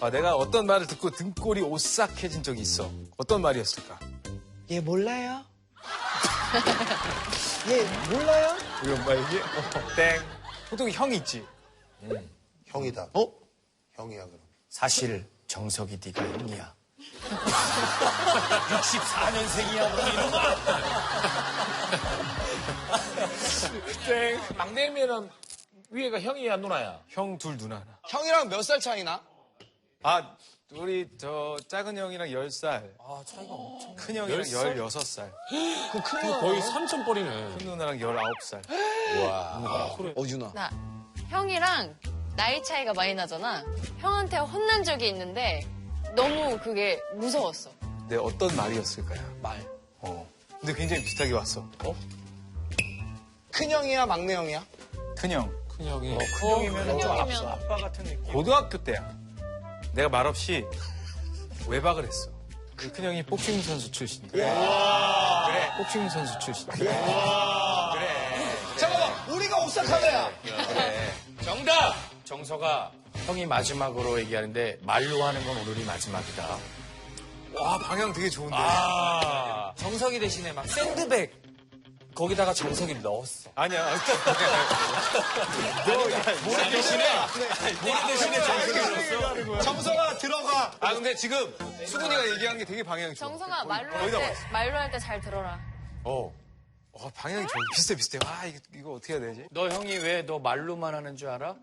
내가 어떤 말을 듣고 등골이 오싹해진 적이 있어. 어떤 말이었을까? 얘 몰라요? 얘 몰라요? 우리 엄마 얘기? 땡. 호동이 형이 있지? 형이다. 형이야 그럼. 사실 정석이 네가 형이야. 64년생이야, 뭐 이런 거. 땡. 막내면은 위에가 형이야, 누나야? 형 둘 누나 하나. 형이랑 몇 살 차이나? 우리 저 작은 형이랑 10살. 차이가 엄청. 큰 형이랑 16살. 거의 삼촌뻘이네. 큰 누나랑 19살. 어준아. 나 형이랑 나이 차이가 많이 나잖아. 형한테 혼난 적이 있는데 너무 그게 무서웠어. 근데 어떤 말이었을까요? 말. 근데 굉장히 비슷하게 왔어. 큰 형이야, 막내 형이야? 큰 형. 큰 형이. 큰 형이면 좀 형이면. 아빠 같은 느낌. 고등학교 때야. 내가 말없이 외박을 했어. 그 큰 형이 복싱 선수 출신이야. 그래. 복싱 선수 출신이야. 그래. 잠깐만, 우리가 오싹하다야. 그래. 정답! 정석아, 형이 마지막으로 얘기하는데 말로 하는 건 오늘이 마지막이다. 와, 방향 되게 좋은데. 정석이 대신에 막 샌드백 거기다가 정석이를 넣었어. 아니야. 모래 대신에 정석이를 넣었어. 정서가 들어가. 근데 지금 수근이가 얘기한 게 되게 방향이 좋아. 정성아 거의 다 왔어. 말로 할 때 잘 들어라. 방향이 좋아. 비슷해. 이거 어떻게 해야 되지? 너 형이 왜 너 말로만 하는 줄 알아?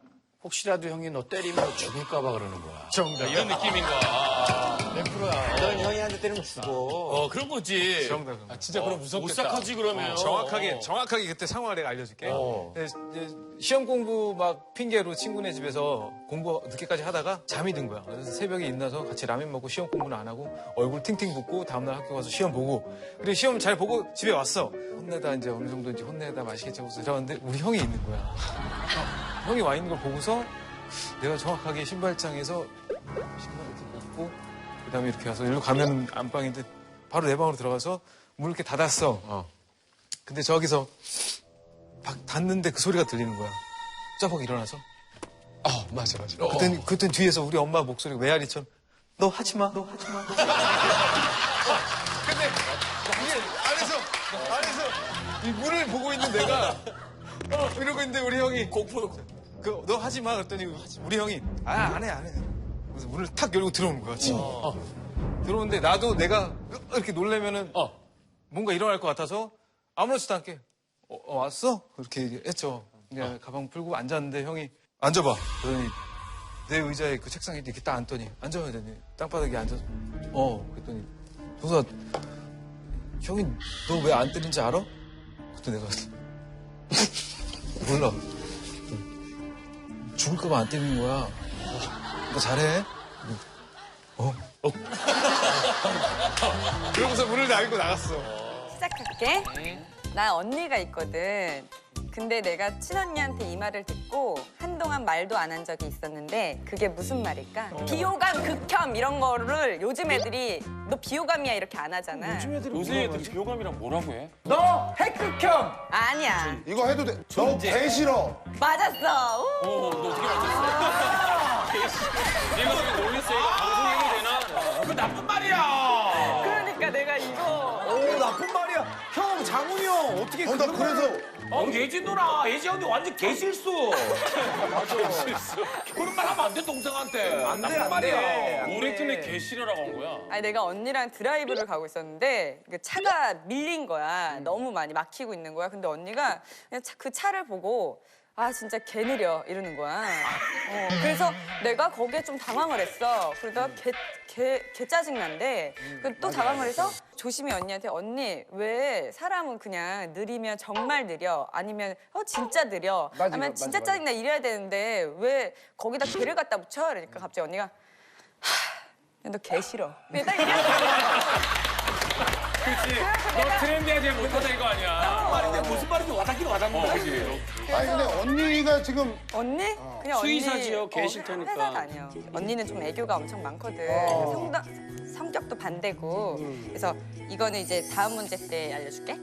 혹시라도 형이 너 때리면 죽을까 봐 그러는 거야. 정답. 이런 느낌인 거야. 100%야. 넌 형이한테 때리면 죽어. 그런 거지. 정답. 진짜 그럼 무섭겠다. 오싹하지, 그러면. 정확하게 그때 상황을 내가 알려줄게. 근데 이제 시험 공부 막 핑계로 친구네 집에서 공부 늦게까지 하다가 잠이 든 거야. 그래서 새벽에 일어나서 같이 라면 먹고 시험 공부는 안 하고 얼굴 팅팅 붓고 다음날 학교 가서 시험 보고 그리고 시험 잘 보고 집에 왔어. 혼내다 이제 어느 정도 이제 혼내다 맛있겠지 하고서 들어갔는데 우리 형이 있는 거야. 형이 와 있는 걸 보고서 내가 정확하게 신발장에서 신발을 입고 그다음에 이렇게 가서 일로 가면 안방인데 바로 내 방으로 들어가서 문을 이렇게 닫았어. 근데 저기서 닫는데 그 소리가 들리는 거야. 짜박 일어나서. 맞아. 그땐 뒤에서 우리 엄마 목소리가 메아리처럼 너 하지 마. 근데 이게 안에서 이 문을 보고 있는 내가 이러고 있는데 우리 형이 너 하지 마 그랬더니 우리 형이 안 해. 그래서 문을 탁 열고 들어오는 거야. 들어오는데 나도 내가 이렇게 놀래면은 뭔가 일어날 것 같아서 아무렇지도 않게 왔어? 그렇게 했죠. 그냥 가방 풀고 앉았는데 형이 앉아봐. 그러더니 내 의자에 그 책상에 이렇게 딱 앉더니 앉아야 되니 땅바닥에 앉아서 그랬더니 동서 형이 너 왜 안 때린지 알아? 그때 내가 몰라. 죽을까 봐 안 때리는 거야. 너 잘해? 그러고서 문을 닫고 나갔어. 시작할게. 나 언니가 있거든. 근데 내가 친언니한테 이 말을 듣고 한동안 말도 안 한 적이 있었는데 그게 무슨 말일까? 비호감, 극혐 이런 거를 요즘 애들이 너 비호감이야 이렇게 안 하잖아. 요새 애들 비호감이랑 뭐라고 해? 너 핵극혐. 아니야. 이거 해도 돼. 너 개 싫어. 맞았어. 너 어떻게 맞췄어? 내가 왜 놀랬어? 이거 방송해도 되나? 그거 나쁜 말이야. 그러니까 내가 이거. 나쁜 말이야. 형, 장훈이 형, 어떻게 나 그런 그래서 예지 누나, 예지 언니 완전 개실수. 맞아. 그런 말 하면 안 돼, 동생한테. 나쁜 말이야. 우리 팀에 개실이라고 한 거야. 아니 내가 언니랑 드라이브를 가고 있었는데 그 차가 밀린 거야. 너무 많이 막히고 있는 거야. 근데 언니가 그냥 그 차를 보고 진짜 개 느려 이러는 거야. 그래서 내가 거기에 좀 당황을 했어. 그러다가 개 짜증난데 또 당황을 해서 조심히 언니한테 언니 왜 사람은 그냥 느리면 정말 느려 아니면 진짜 느려 아니면 진짜 짜증나 이래야 되는데 왜 거기다 개를 갖다 붙여? 그러니까 갑자기 언니가 너 개 싫어. 그냥 딱 이랬어. 그렇지. 너 트렌디하지 못하다 이거 아니야. 말인데 무슨 말인지 와닿긴 와닿는다. 그렇지. 아니 근데 언니가 지금 언니? 그냥 수의사지요. 언니 계실 테니까. 회사 다녀. 언니는 좀 애교가 엄청 많거든. 성격도 반대고. 그래서 이거는 이제 다음 문제 때 알려줄게.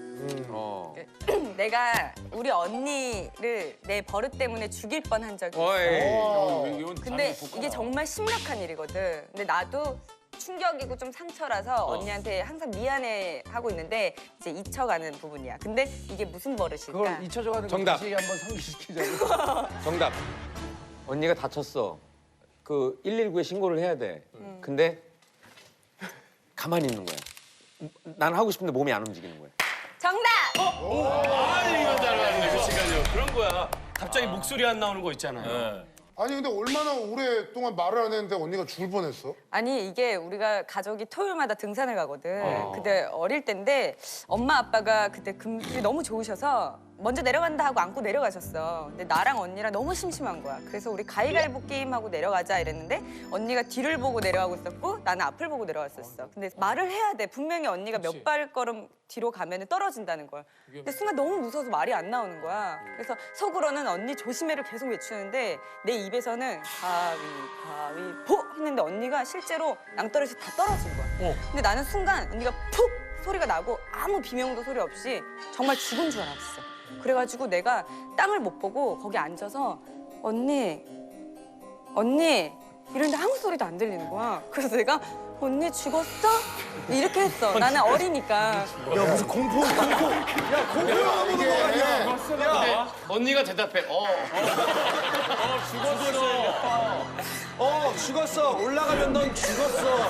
내가 우리 언니를 내 버릇 때문에 죽일 뻔한 적이 있어. 근데 이게 정말 심각한 일이거든. 근데 나도 충격이고 좀 상처라서 언니한테 항상 미안해 하고 있는데 이제 잊혀가는 부분이야. 근데 이게 무슨 버릇일까? 그걸 잊혀져가는 거 정답. 다시 한번 상기시키자고. 정답. 언니가 다쳤어. 그 119에 신고를 해야 돼. 근데 가만히 있는 거야. 난 하고 싶은데 몸이 안 움직이는 거야. 정답! 이건 잘 맞네. 그렇지까요. 그런 거야. 갑자기 목소리 안 나오는 거 있잖아요. 아니 근데 얼마나 오랫동안 말을 안 했는데 언니가 죽을 뻔했어? 아니 이게 우리가 가족이 토요일마다 등산을 가거든. 그때 어릴 때인데 엄마 아빠가 그때 금슬이 너무 좋으셔서 먼저 내려간다 하고 안고 내려가셨어. 근데 나랑 언니랑 너무 심심한 거야. 그래서 우리 가위바위보 게임하고 내려가자 이랬는데 언니가 뒤를 보고 내려가고 있었고 나는 앞을 보고 내려갔었어. 근데 말을 해야 돼. 분명히 언니가 몇 발걸음 뒤로 가면 떨어진다는 거야. 근데 순간 너무 무서워서 말이 안 나오는 거야. 그래서 속으로는 언니 조심해를 계속 외치는데 내 입에서는 가위바위보 했는데 언니가 실제로 낭떠러지 다 떨어진 거야. 근데 나는 순간 언니가 푹 소리가 나고 아무 비명도 소리 없이 정말 죽은 줄 알았어. 그래가지고 내가 땅을 못 보고 거기 앉아서 언니 이러는데 아무 소리도 안 들리는 거야. 그래서 내가 언니 죽었어? 이렇게 했어. 나는 어리니까. 야 무슨 공포. 야 공포영화 보는 거 아니야? 근데 언니가 대답해. 죽었어. 올라가면 넌 죽었어.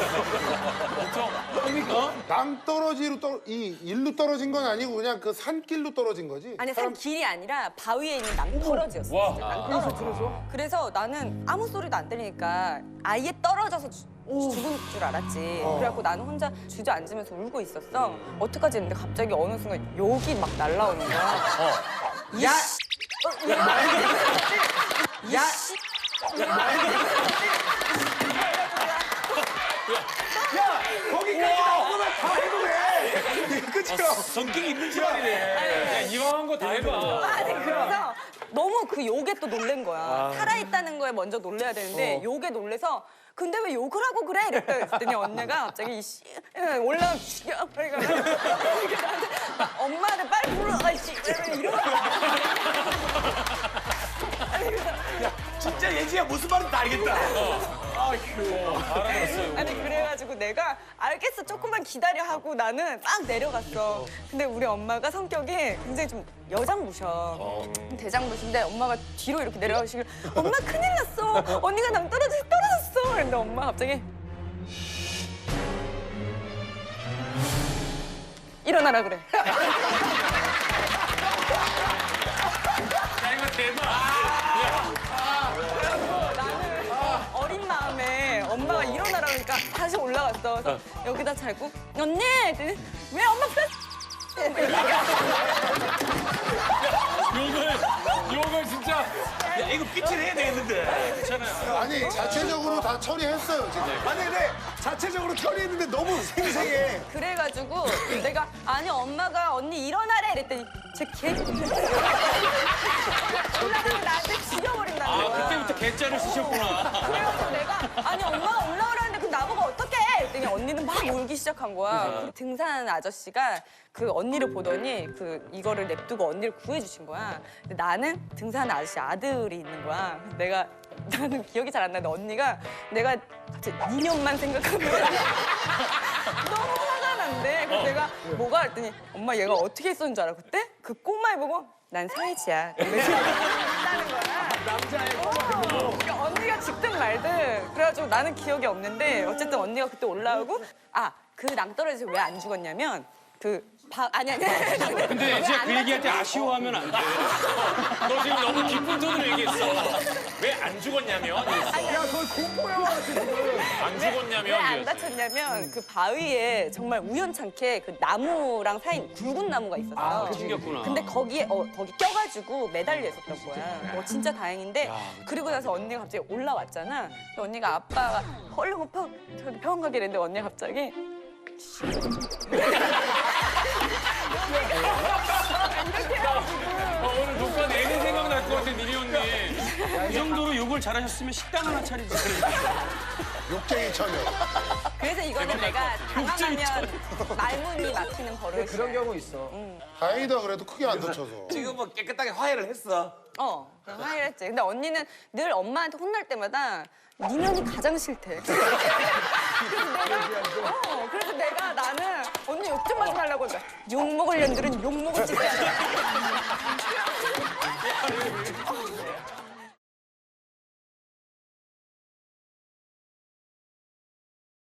낭떠러지로 이 일로 떨어진 건 아니고 그냥 그 산길로 떨어진 거지? 아니 산 길이 아니라 바위에 있는 낭떠러지였어. 그래서 나는 아무 소리도 안 들리니까 아예 떨어져서 죽은 줄 알았지. 그래갖고 나는 혼자 주저앉으면서 울고 있었어. 어떡하지 했는데 갑자기 어느 순간 욕이 막 날라오는 거야. 야! 야! 거기까지 나오면 다 해도 돼. 그쵸? 성격이 있는 집안이네. 야, 이왕한 거 다 해봐. 아니 그래서 너무 그 욕에 또 놀란 거야. 살아있다는 거에 먼저 놀래야 되는데 욕에 놀래서 근데 왜 욕을 하고 그래? 이랬더니 언니가 갑자기 올라가 죽여. 그러니까 엄마를 빨리 불러. 아이씨 이러는 거야. 진짜 예지야 무슨 말인지 다 알겠다. 아니 그래가지고 내가 알겠어 조금만 기다려 하고 나는 막 내려갔어. 근데 우리 엄마가 성격이 굉장히 좀 여장부셔. 대장부신데 엄마가 뒤로 이렇게 내려가시길 엄마 큰일 났어. 언니가 낭떠러지에서 떨어졌어. 그런데 엄마 갑자기 일어나라 그래. 야, 이거 대박. 나는 어린 마음에 엄마가 일어나라 그러니까 다시 올라갔어. 그래서 여기다 잘고 언니! 그랬더니 왜 엄마 욕을 진짜. 야 이거 삐칠 해야 되겠는데. 괜찮아요. 아니 자체적으로 다 처리했어요 지금. 아니 근데 자체적으로 처리했는데 너무 생생해. 그래가지고 내가 아니 엄마가 언니 일어나래 이랬더니 제 개 올라가면 나한테 죽여버린다는 거야. 그때부터 개짜를 쓰셨구나. 그래서 내가 아니 엄마가 올라오라는데 그 나보고 어떡해 이랬더니 언니는 막 울기 시작한 거야. 그 등산 아저씨가 그 언니를 보더니 그 이거를 냅두고 언니를 구해주신 거야. 근데 나는 등산 아저씨 아들이 있는 거야. 그래서 나는 기억이 잘 안 나는데 언니가 내가 갑자기 2년만 생각하면 너무 화가 난대. 그래서 내가 뭐가 했더니 엄마 얘가 어떻게 했었는 줄 알아 그때? 그 꼬마를 보고 난 사회지야. 했다는 거야. 남자애 언니가 직든 말든 그래가지고 나는 기억이 없는데 어쨌든 언니가 그때 올라오고 그 낭떠러지에서 왜 안 죽었냐면 아니. 근데 진짜 그 얘기할 때 아쉬워하면 안 돼. 너 지금 너무 기쁜 톤으로 얘기했어. 왜 안 죽었냐면. 야 거의 공포영화 같은 지금. 안 죽었냐면. 왜 안 다쳤냐면 그 바위에 정말 우연찮게 그 나무랑 사이에 굵은 나무가 있었어. 튕겼구나. 근데 거기 껴가지고 매달려 있었던 거야. 진짜 다행인데 그리고 나서 언니가 갑자기 올라왔잖아. 언니가 아빠가 얼른 저기 병원 가게 됐는데 언니가 갑자기 오늘 녹화 내내 생각날 것 같아, 니리 언니. 이 정도로 욕을 잘하셨으면 식당 하나 차리지. 욕쟁이 처녀. 그래서 이거는 내가 당황하면 말문이 막히는 버릇이야. 그런 경우 있어. 다행이다 그래도 크게 안 다쳐서. 지금 뭐 깨끗하게 화해를 했어. 그냥 화해를 했지. 근데 언니는 늘 엄마한테 혼날 때마다 네 면이 가장 싫대. 그래서 내가 나는 언니 욕 좀 하지 말라고. 욕 먹을 년들은 욕 먹을 짓을 하잖아.